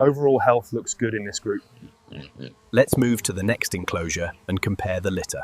Overall health looks good in this group. Let's move to the next enclosure and compare the litter.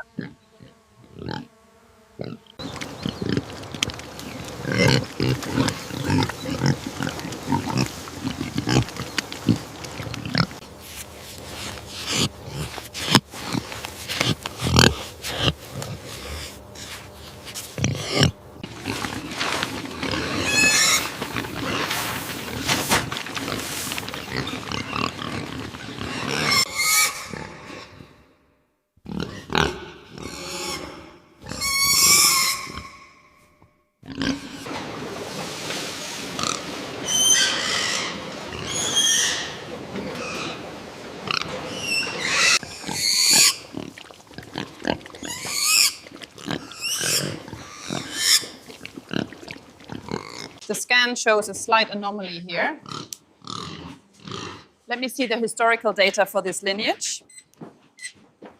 The scan shows a slight anomaly here. Let me see the historical data for this lineage.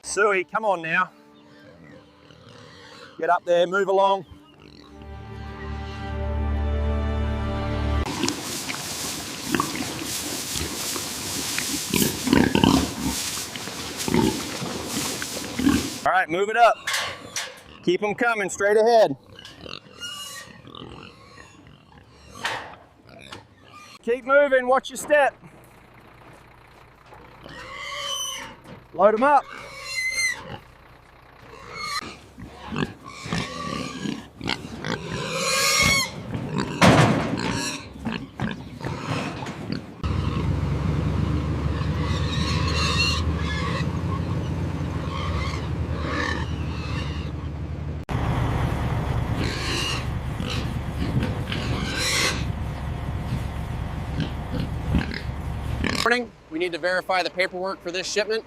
Suey, come on now. Get up there, move along. All right, move it up. Keep them coming straight ahead. Keep moving, watch your step. Load them up. Morning. We need to verify the paperwork for this shipment.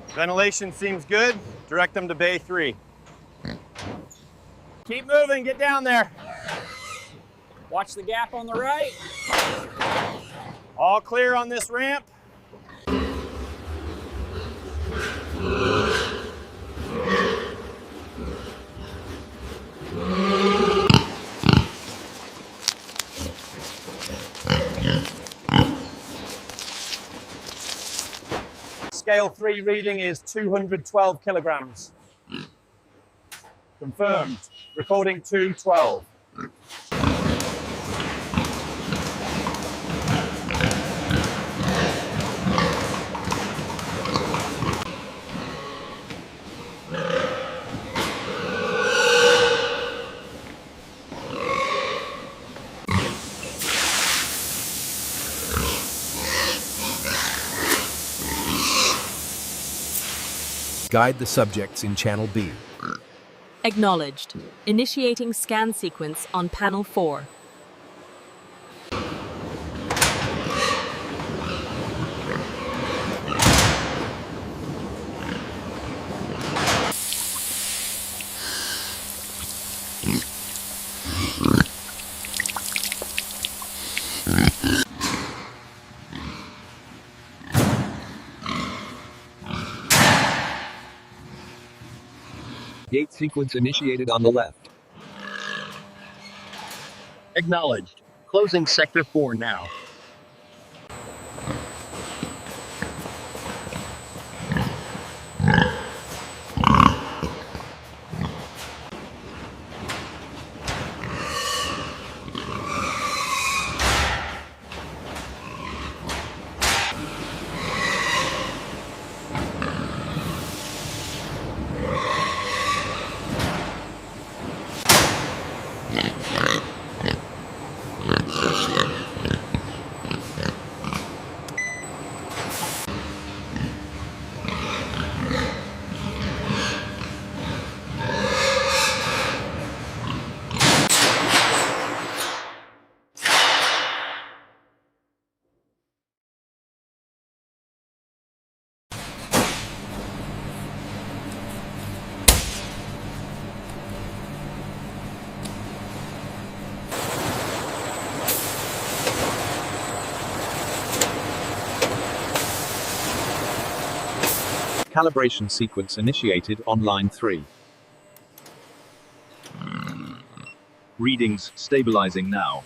Ventilation seems good. Direct them to Bay 3. Keep moving, get down there. Watch the gap on the right. All clear on this ramp. Scale 3 reading is 212 kilograms. Confirmed. Recording 212. Guide the subjects in Channel B. Acknowledged. Initiating scan sequence on Panel 4. Gate sequence initiated on the left. Acknowledged. Closing Sector 4 now. Calibration sequence initiated on line 3. Readings stabilizing now.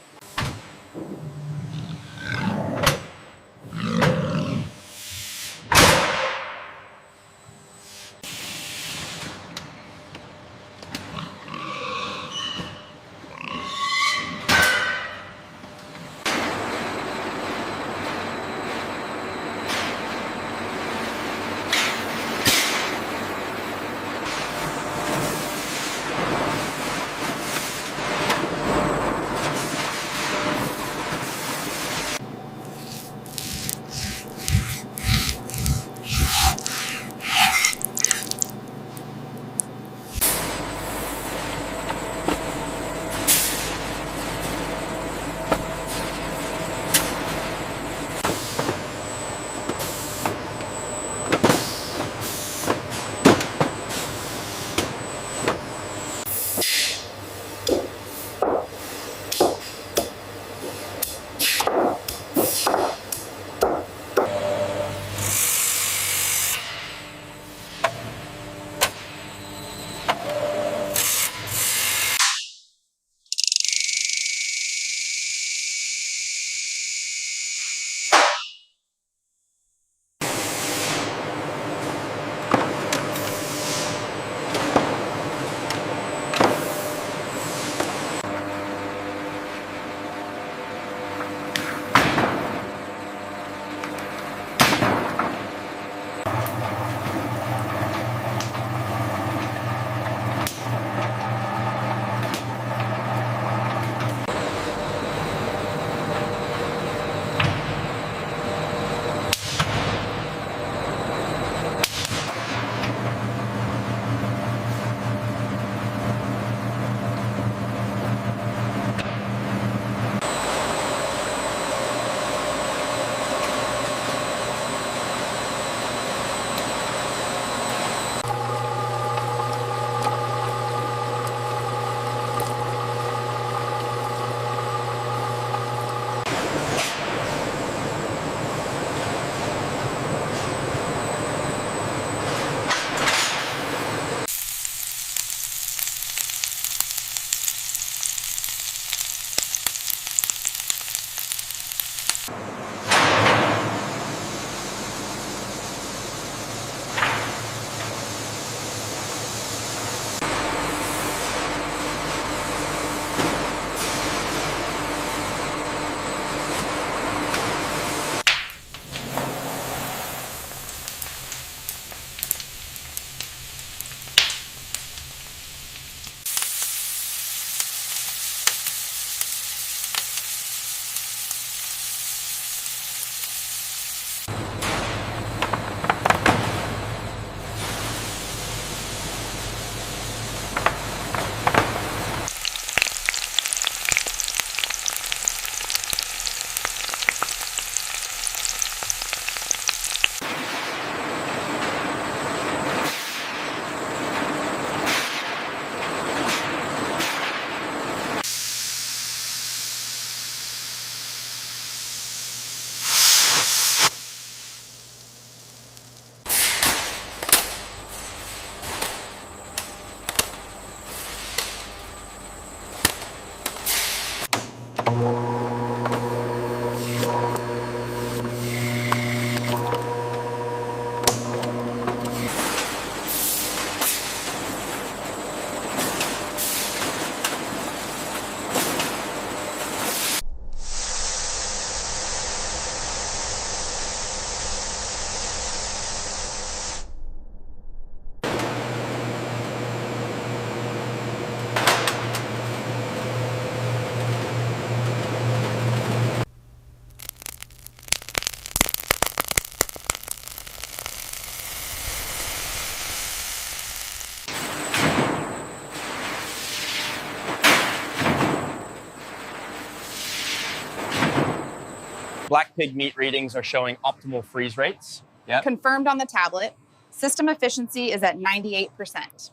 Black pig meat readings are showing optimal freeze rates. Yep. Confirmed on the tablet. System efficiency is at 98%.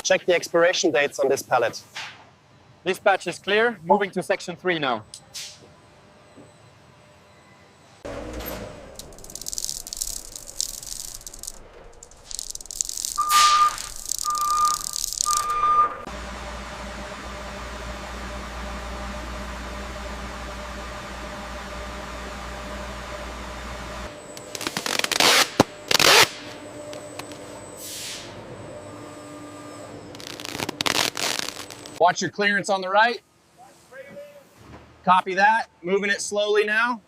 Check the expiration dates on this pallet. This batch is clear. Moving to section 3 now. Watch your clearance on the right. Copy that. Moving it slowly now.